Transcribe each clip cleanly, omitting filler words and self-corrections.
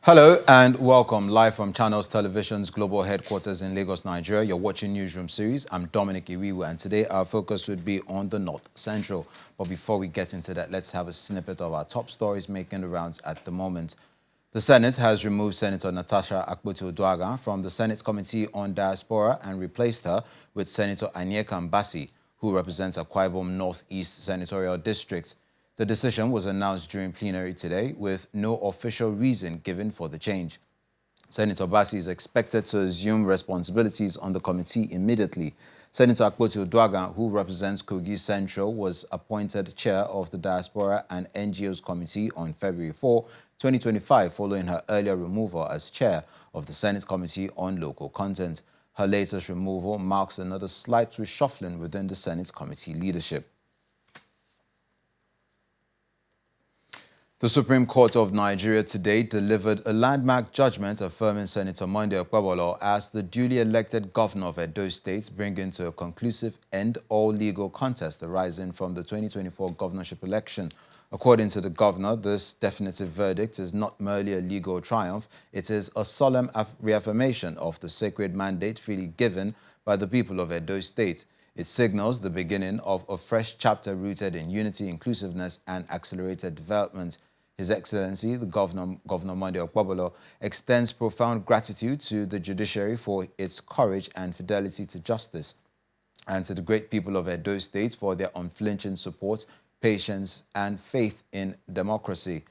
Hello and welcome live from Channels Television's global headquarters in Lagos, Nigeria. You're watching Newsroom series. I'm Dominic Iwiwe, and today our focus would be on the North Central. But before we get into that, let's have a snippet of our top stories making the rounds at the moment. The Senate has removed Senator Natasha Akpoti-Oduaghan from the Senate Committee on Diaspora and replaced her with Senator Anyeka Mbasi, who represents Akwa Ibom Northeast Senatorial District. The decision was announced during plenary today with no official reason given for the change. Senator Mbasi is expected to assume responsibilities on the committee immediately. Senator Akpoti-Oduaghan, who represents Kogi Central, was appointed chair of the Diaspora and NGOs Committee on February 4, 2025, following her earlier removal as chair of the Senate Committee on Local Content. Her latest removal marks another slight reshuffling within the Senate Committee leadership. The Supreme Court of Nigeria today delivered a landmark judgment affirming Senator Monday Okpebholo as the duly elected governor of Edo State, bringing to a conclusive end all legal contest arising from the 2024 governorship election. According to the governor, this definitive verdict is not merely a legal triumph, it is a solemn reaffirmation of the sacred mandate freely given by the people of Edo State. It signals the beginning of a fresh chapter rooted in unity, inclusiveness, and accelerated development. His Excellency, the Governor Monday Okpebholo, extends profound gratitude to the judiciary for its courage and fidelity to justice, and to the great people of Edo State for their unflinching support, patience, and faith in democracy.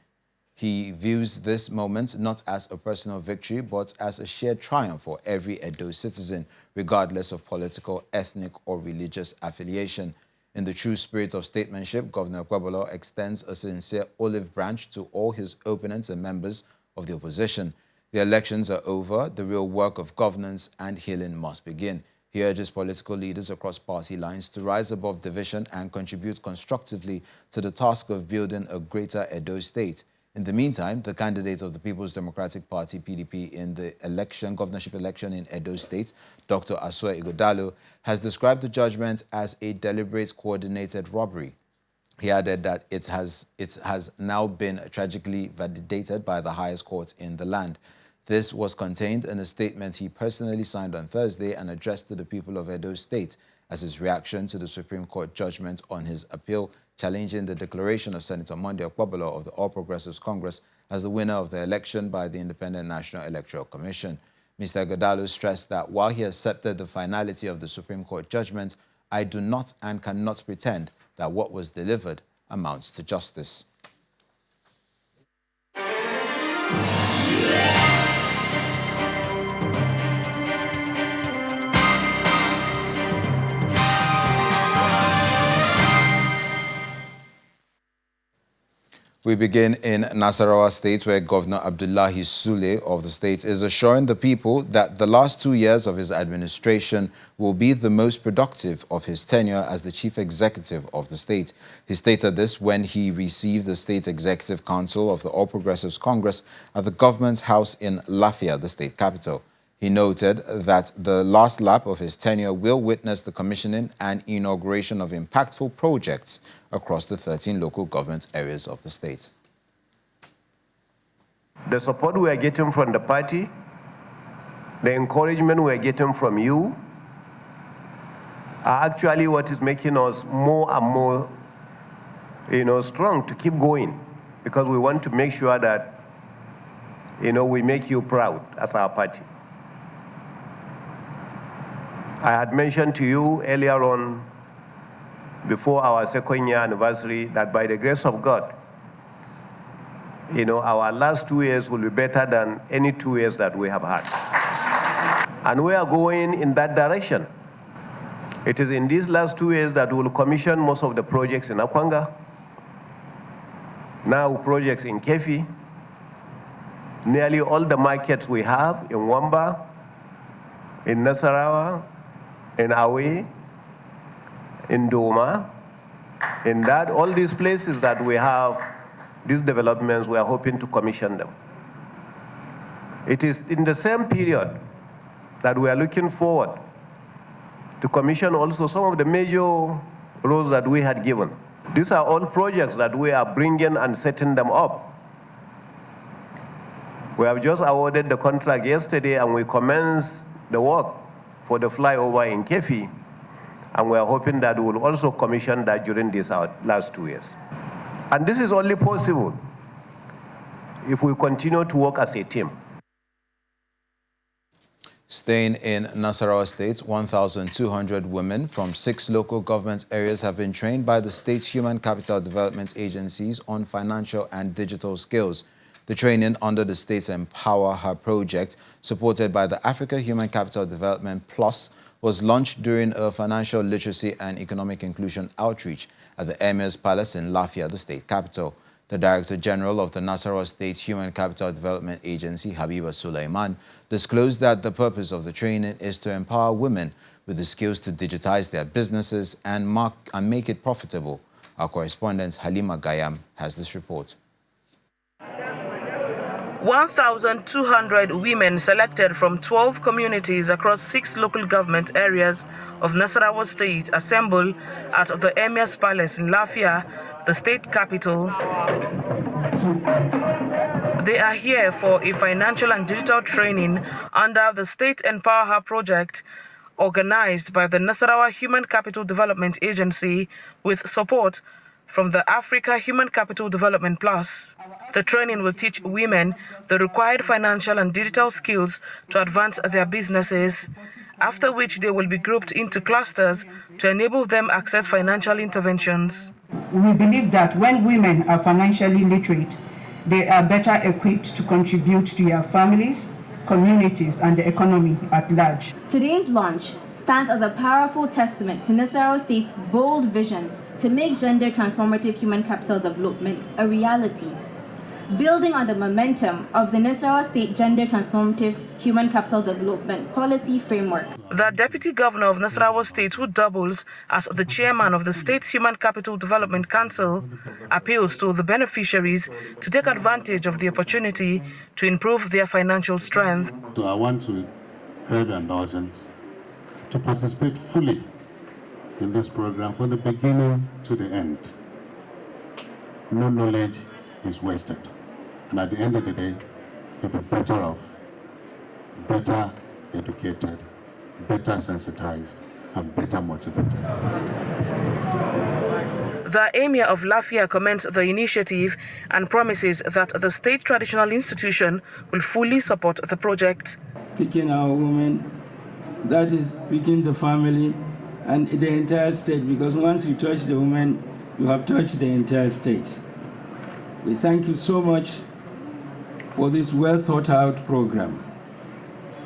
He views this moment not as a personal victory, but as a shared triumph for every Edo citizen, regardless of political, ethnic, or religious affiliation. In the true spirit of statesmanship, Governor Okpebholo extends a sincere olive branch to all his opponents and members of the opposition. The elections are over, the real work of governance and healing must begin. He urges political leaders across party lines to rise above division and contribute constructively to the task of building a greater Edo State. In the meantime, the candidate of the People's Democratic Party, PDP, in the governorship election in Edo State, Dr. Asue Ighodalo, has described the judgment as a deliberate, coordinated robbery. He added that it has now been tragically validated by the highest court in the land. This was contained in a statement he personally signed on Thursday and addressed to the people of Edo State as his reaction to the Supreme Court judgment on his appeal challenging the declaration of Senator Monday Okpebholo of the All Progressives Congress as the winner of the election by the Independent National Electoral Commission. Mr. Ighodalo stressed that while he accepted the finality of the Supreme Court judgment, I do not and cannot pretend that what was delivered amounts to justice. We begin in Nasarawa State, where Governor Abdullahi Sule of the state is assuring the people that the last 2 years of his administration will be the most productive of his tenure as the chief executive of the state. He stated this when he received the State Executive Council of the All Progressives Congress at the government house in Lafia, the state capital. He noted that the last lap of his tenure will witness the commissioning and inauguration of impactful projects across the 13 local government areas of the state. The support we are getting from the party, the encouragement we are getting from you, are actually what is making us more and more, strong to keep going, because we want to make sure that, we make you proud as our party. I had mentioned to you earlier on, before our second year anniversary, that by the grace of God, our last 2 years will be better than any 2 years that we have had. And we are going in that direction. It is in these last 2 years that we will commission most of the projects in Akwanga, now projects in Kefi, nearly all the markets we have in Wamba, in Nasarawa, in Awe, in Doma, in that, all these places that we have, these developments, we are hoping to commission them. It is in the same period that we are looking forward to commission also some of the major roads that we had given. These are all projects that we are bringing and setting them up. We have just awarded the contract yesterday, and we commenced the work for the flyover in Kefi, and we are hoping that we will also commission that during these last 2 years. And this is only possible if we continue to work as a team. Staying in Nasarawa State, 1,200 women from 6 local government areas have been trained by the state's human capital development agencies on financial and digital skills. The training under the state's Empower Her project, supported by the Africa Human Capital Development Plus, was launched during a financial literacy and economic inclusion outreach at the Emir's Palace in Lafia, the state capital. The Director General of the Nasarawa State Human Capital Development Agency, Habiba Sulaiman, disclosed that the purpose of the training is to empower women with the skills to digitize their businesses and make it profitable. Our correspondent Halima Gayam has this report. 1,200 women selected from 12 communities across 6 local government areas of Nasarawa State assemble at the Emir's Palace in Lafia, the state capital. They are here for a financial and digital training under the State Empower Her project, organized by the Nasarawa Human Capital Development Agency with support from the Africa Human Capital Development Plus. The training will teach women the required financial and digital skills to advance their businesses, after which they will be grouped into clusters to enable them access financial interventions. We believe that when women are financially literate, they are better equipped to contribute to their families, communities, and the economy at large. Today's launch stands as a powerful testament to Nasarawa State's bold vision to make gender transformative human capital development a reality, building on the momentum of the Nasarawa State Gender Transformative Human Capital Development Policy Framework. The Deputy Governor of Nasarawa State, who doubles as the chairman of the State's Human Capital Development Council, appeals to the beneficiaries to take advantage of the opportunity to improve their financial strength. So I want to urge an audience to participate fully in this program from the beginning to the end. No knowledge is wasted. And at the end of the day, you'll be better off, better educated, better sensitized, and better motivated. The Emir of Lafia commends the initiative and promises that the state traditional institution will fully support the project. Picking our women, that is picking the family and the entire state, because once you touch the women, you have touched the entire state. We thank you so much for this well thought out program,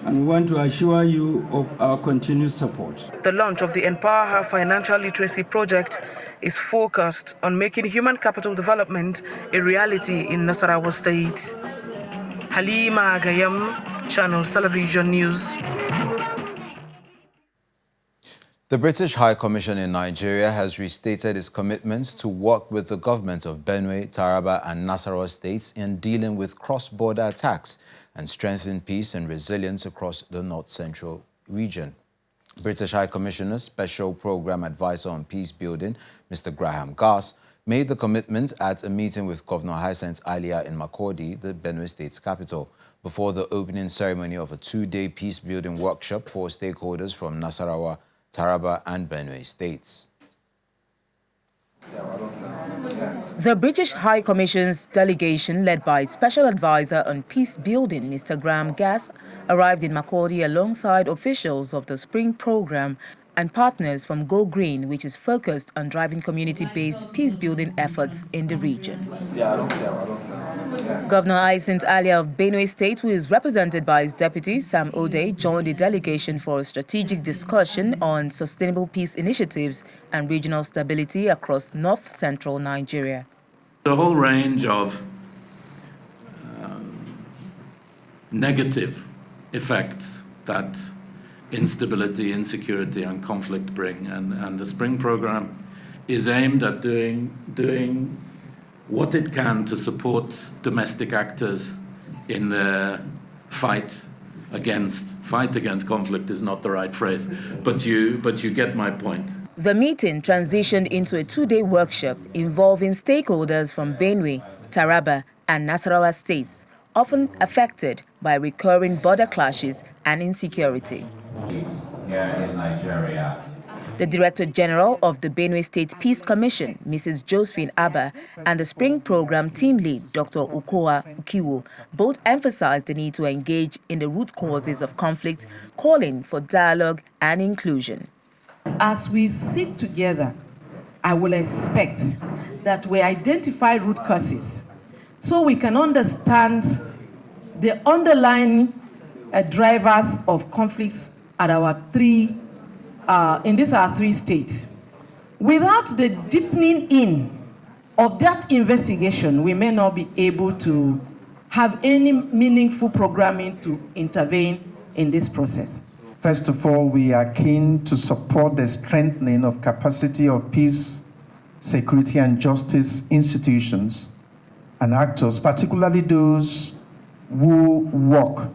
and we want to assure you of our continued support. The launch of the Empower Her Financial Literacy Project is focused on making human capital development a reality in Nasarawa State. Halima Gayam, Channels Television News. The British High Commission in Nigeria has restated its commitments to work with the government of Benue, Taraba and Nasarawa states in dealing with cross-border attacks and strengthen peace and resilience across the north-central region. British High Commissioner Special Program Advisor on Peace Building, Mr. Graham Gass, made the commitment at a meeting with Governor Hyacinth Alia in Makurdi, the Benue state's capital, before the opening ceremony of a 2-day peace-building workshop for stakeholders from Nasarawa, Taraba and Benue states. The British High Commission's delegation, led by its Special Advisor on Peace Building, Mr. Graham Gass, arrived in Makurdi alongside officials of the Spring Programme and partners from Go Green, which is focused on driving community-based peace-building efforts in the region. Governor Hyacinth Alia of Benue State, who is represented by his deputy, Sam Ode, joined the delegation for a strategic discussion on sustainable peace initiatives and regional stability across north-central Nigeria. The whole range of negative effects that instability, insecurity and conflict bring, and the Spring Programme is aimed at doing what it can to support domestic actors in the fight against conflict is not the right phrase, but you get my point. The meeting transitioned into a 2-day workshop involving stakeholders from Benue, Taraba and Nasarawa states often affected by recurring border clashes and insecurity. Here in Nigeria. The Director General of the Benue State Peace Commission, Mrs. Josephine Abba, and the Spring Program Team Lead, Dr. Ukoa Ukiwo, both emphasized the need to engage in the root causes of conflict, calling for dialogue and inclusion. As we sit together, I will expect that we identify root causes so we can understand the underlying drivers of conflicts at our three states. Without the deepening in of that investigation, we may not be able to have any meaningful programming to intervene in this process. First of all, we are keen to support the strengthening of capacity of peace, security, and justice institutions and actors, particularly those who work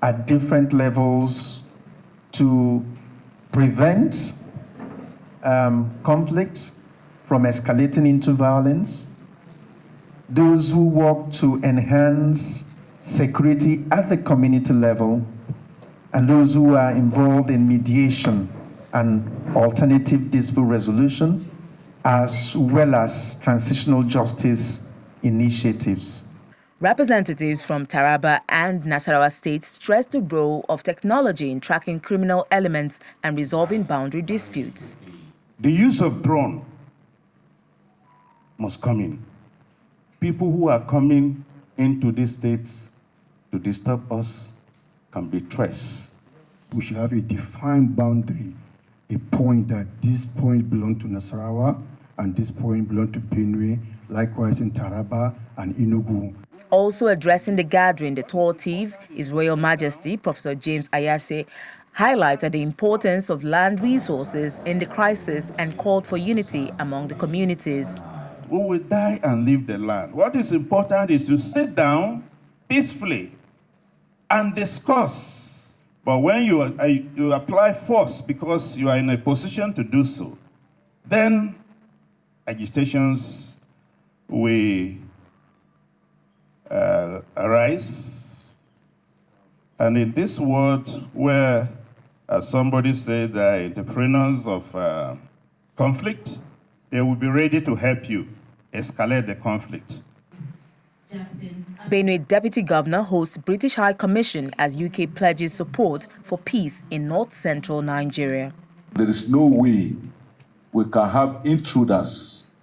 at different levels to prevent conflict from escalating into violence, those who work to enhance security at the community level, and those who are involved in mediation and alternative dispute resolution, as well as transitional justice initiatives. Representatives from Taraba and Nasarawa states stressed the role of technology in tracking criminal elements and resolving boundary disputes. The use of drone must come in. People who are coming into these states to disturb us can be traced. We should have a defined boundary, a point that this point belongs to Nasarawa and this point belongs to Benue, likewise in Taraba and Enugu. Also addressing the gathering, the talkative, His Royal Majesty Professor James Ayase highlighted the importance of land resources in the crisis and called for unity among the communities. We will die and leave the land. What is important is to sit down peacefully and discuss. But when you apply force because you are in a position to do so, then agitations will arise. And in this world where somebody said entrepreneurs of conflict, they will be ready to help you escalate the conflict. Benue Deputy Governor hosts British High Commission as UK pledges support for peace in north-central Nigeria. There is no way we can have intruders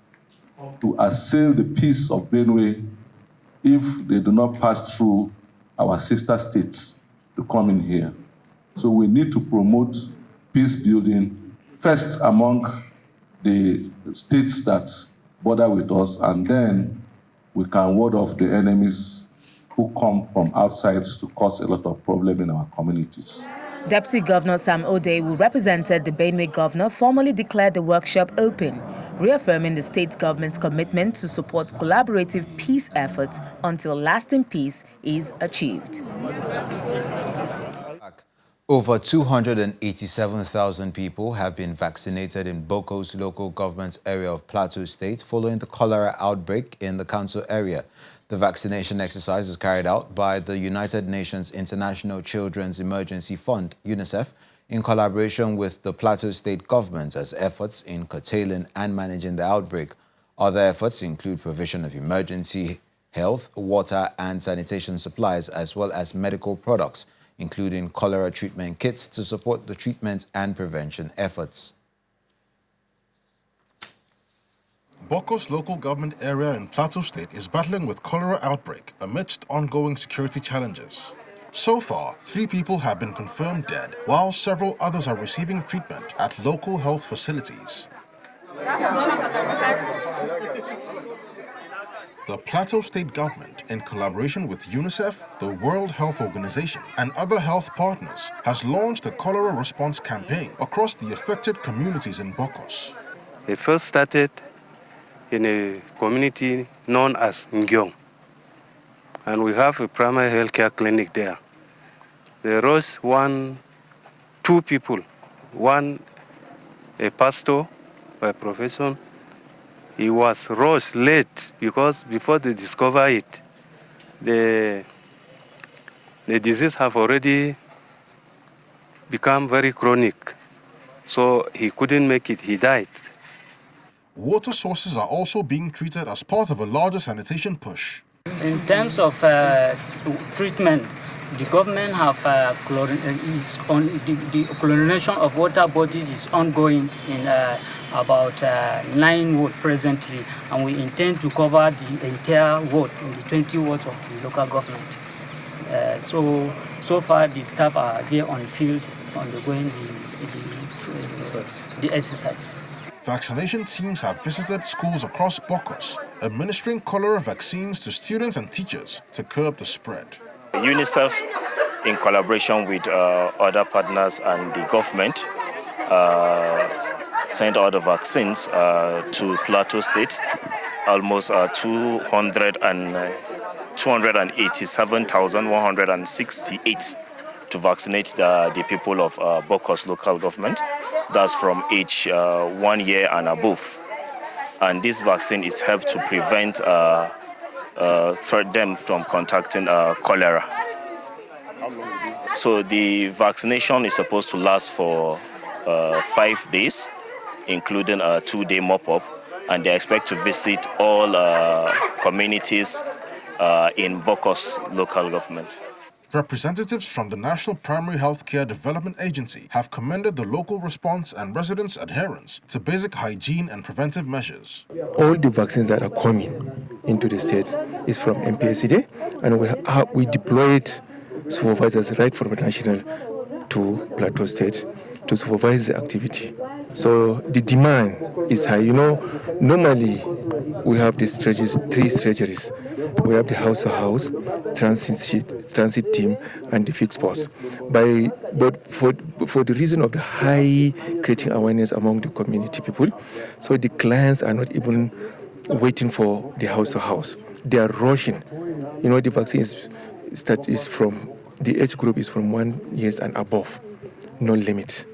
to assail the peace of Benue if they do not pass through our sister states to come in here. So we need to promote peace building first among the states that border with us, and then we can ward off the enemies who come from outside to cause a lot of problem in our communities. Deputy Governor Sam Ode, who represented the Benue governor, formally declared the workshop open, reaffirming the state government's commitment to support collaborative peace efforts until lasting peace is achieved. Over 287,000 people have been vaccinated in Boko's local government area of Plateau State following the cholera outbreak in the council area. The vaccination exercise is carried out by the United Nations International Children's Emergency Fund, UNICEF, in collaboration with the Plateau State government as efforts in curtailing and managing the outbreak. Other efforts include provision of emergency health, water and sanitation supplies, as well as medical products, including cholera treatment kits to support the treatment and prevention efforts. Boko's local government area in Plateau State is battling with cholera outbreak amidst ongoing security challenges. So far, 3 people have been confirmed dead, while several others are receiving treatment at local health facilities. The Plateau State government, in collaboration with UNICEF, the World Health Organization, and other health partners, has launched a cholera response campaign across the affected communities in Bokos. It first started in a community known as Ngyong, and we have a primary health care clinic there. There was 2 people, one a pastor by profession. He was rose late because before they discover it, the The disease have already become very chronic, so he couldn't make it, he died. Water sources are also being treated as part of a larger sanitation push. In terms of treatment, the government have the chlorination of water bodies is ongoing in about 9 wards presently, and we intend to cover the entire ward in the 20 wards of the local government. So far the staff are there on the field undergoing the exercise. Vaccination teams have visited schools across Bokos, administering cholera vaccines to students and teachers to curb the spread. UNICEF, in collaboration with other partners and the government, sent out the vaccines to Plateau State, almost 287,168 to vaccinate the people of Bokos local government. That's from age 1 year and above. And this vaccine is helped to prevent them from contacting cholera. So the vaccination is supposed to last for 5 days, including a 2-day mop-up, and they expect to visit all communities in Bokos local government. Representatives from the National Primary Healthcare Development Agency have commended the local response and residents' adherence to basic hygiene and preventive measures. All the vaccines that are coming into the state is from MPSCD, and we deployed supervisors right from the national to Plateau State to supervise the activity. So the demand is high. You know, normally we have these 3 strategies. We have the house-to-house, transit team, and the fixed post. But for the reason of the high creating awareness among the community people, so the clients are not even waiting for the house-to-house. They are rushing. You know, the vaccine is from, the age group is from 1 year and above, no limit.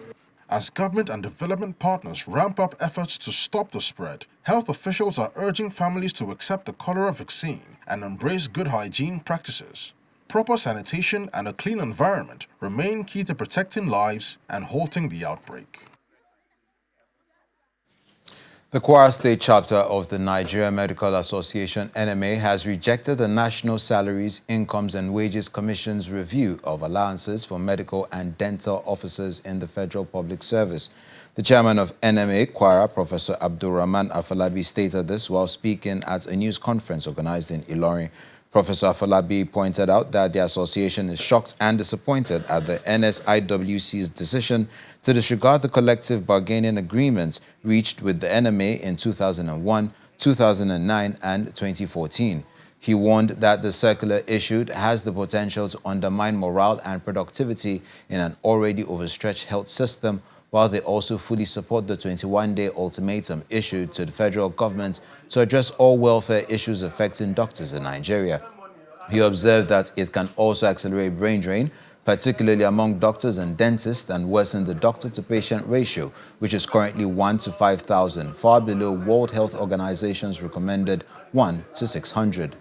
As government and development partners ramp up efforts to stop the spread, health officials are urging families to accept the cholera vaccine and embrace good hygiene practices. Proper sanitation and a clean environment remain key to protecting lives and halting the outbreak. The Kwara State chapter of the Nigeria Medical Association, NMA, has rejected the National Salaries, Incomes and Wages Commission's review of allowances for medical and dental officers in the Federal Public Service. The chairman of NMA, Kwara, Professor Abdulrahman Afolabi, stated this while speaking at a news conference organized in Ilorin. Professor Afolabi pointed out that the association is shocked and disappointed at the NSIWC's decision to disregard the collective bargaining agreements reached with the NMA in 2001, 2009, and 2014. He warned that the circular issued has the potential to undermine morale and productivity in an already overstretched health system, while they also fully support the 21-day ultimatum issued to the federal government to address all welfare issues affecting doctors in Nigeria. He observed that it can also accelerate brain drain, particularly among doctors and dentists, and worsen the doctor-to-patient ratio, which is currently 1 to 5,000, far below World Health Organization's recommended 1 to 600.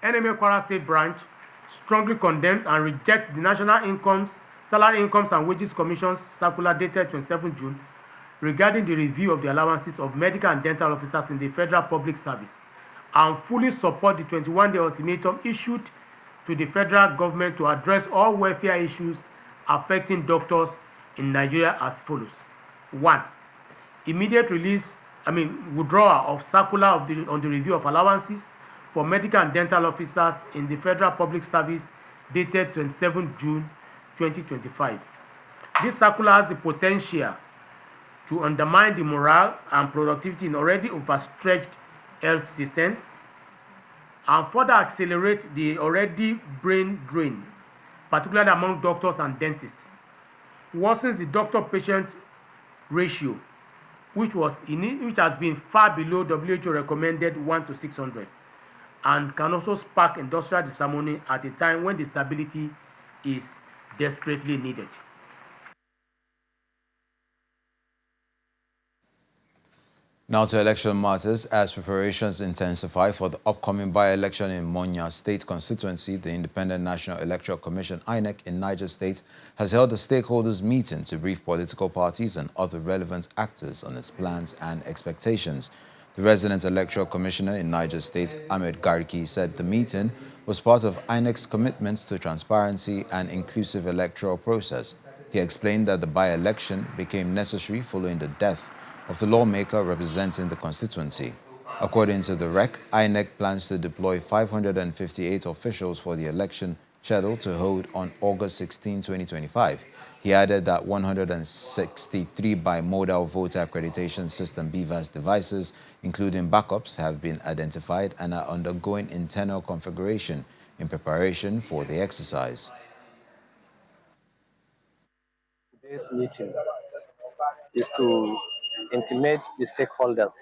NMA Kwara State Branch strongly condemns and rejects the National Salary, Incomes and Wages Commission's circular dated 27 June regarding the review of the allowances of medical and dental officers in the Federal Public Service, and fully support the 21-day ultimatum issued to the federal government to address all welfare issues affecting doctors in Nigeria as follows. 1. Immediate withdrawal of circular on the review of allowances for medical and dental officers in the Federal Public Service dated 27 June 2025. This circular has the potential to undermine the morale and productivity in already overstretched health system and further accelerate the already brain drain, particularly among doctors and dentists. Worsens the doctor-patient ratio, which has been far below WHO recommended 1 to 600, and can also spark industrial disharmony at a time when the stability is desperately needed. Now to election matters. As preparations intensify for the upcoming by-election in Monya State constituency, the Independent National Electoral Commission (INEC) in Niger State has held a stakeholders meeting to brief political parties and other relevant actors on its plans and expectations. The resident electoral commissioner in Niger State, Ahmed Garki, said the meeting was part of INEC's commitments to transparency and inclusive electoral process. He explained that the by-election became necessary following the death of the lawmaker representing the constituency. According to the REC, INEC plans to deploy 558 officials for the election scheduled to hold on August 16, 2025. He added that 163 bimodal voter accreditation system BVAS devices, including backups, have been identified and are undergoing internal configuration in preparation for the exercise. Today's meeting is to intimate the stakeholders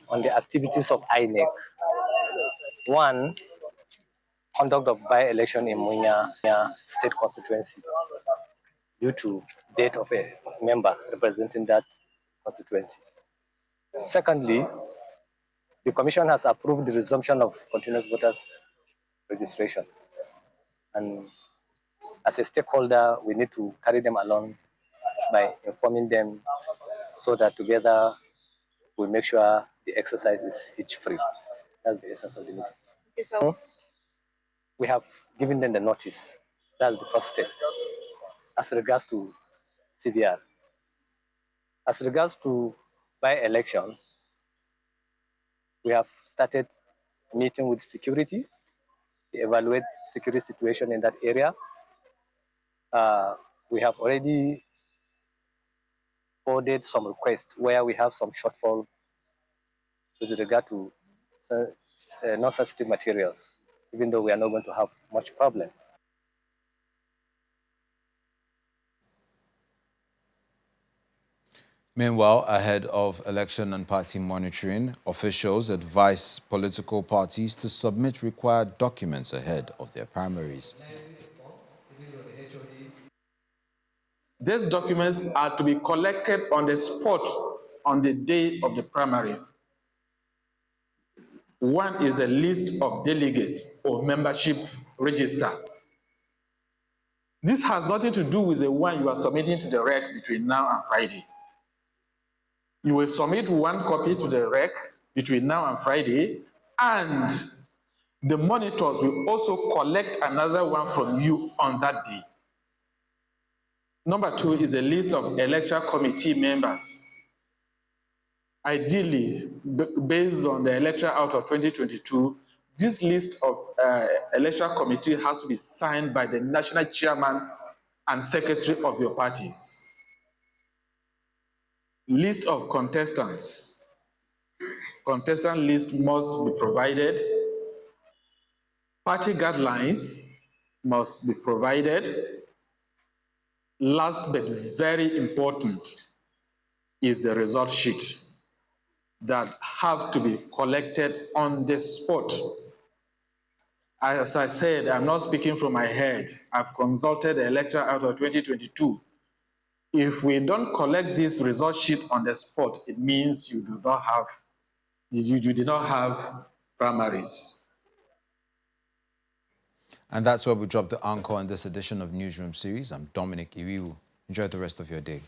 on the activities of INEC. One, conduct of by-election in Munya State constituency due to death of a member representing that constituency. Secondly, the Commission has approved the resumption of continuous voters registration. And as a stakeholder, we need to carry them along by informing them so that together we make sure the exercise is hitch-free. That's the essence of the meeting. Okay, so we have given them the notice. That's the first step. As regards to CVR. As regards to by-election, we have started meeting with security to evaluate security situation in that area. We have already forwarded some requests where we have some shortfall with regard to non-sensitive materials, even though we are not going to have much problem. Meanwhile, ahead of election and party monitoring, officials advise political parties to submit required documents ahead of their primaries. These documents are to be collected on the spot on the day of the primary. One is a list of delegates or membership register. This has nothing to do with the one you are submitting to the REC between now and Friday. You will submit one copy to the REC between now and Friday, and the monitors will also collect another one from you on that day. Number two is a list of electoral committee members. Ideally, based on the electoral out of 2022, this list of electoral committee has to be signed by the national chairman and secretary of your parties. List of contestants. Contestant list must be provided. Party guidelines must be provided. Last but very important is the result sheet that have to be collected on the spot. As I said, I'm not speaking from my head. I've consulted the electoral out of 2022. If we don't collect this result sheet on the spot, it means you did not have primaries. And that's where we drop the anchor on this edition of Newsroom series. I'm Dominic Iriwu. Enjoy the rest of your day.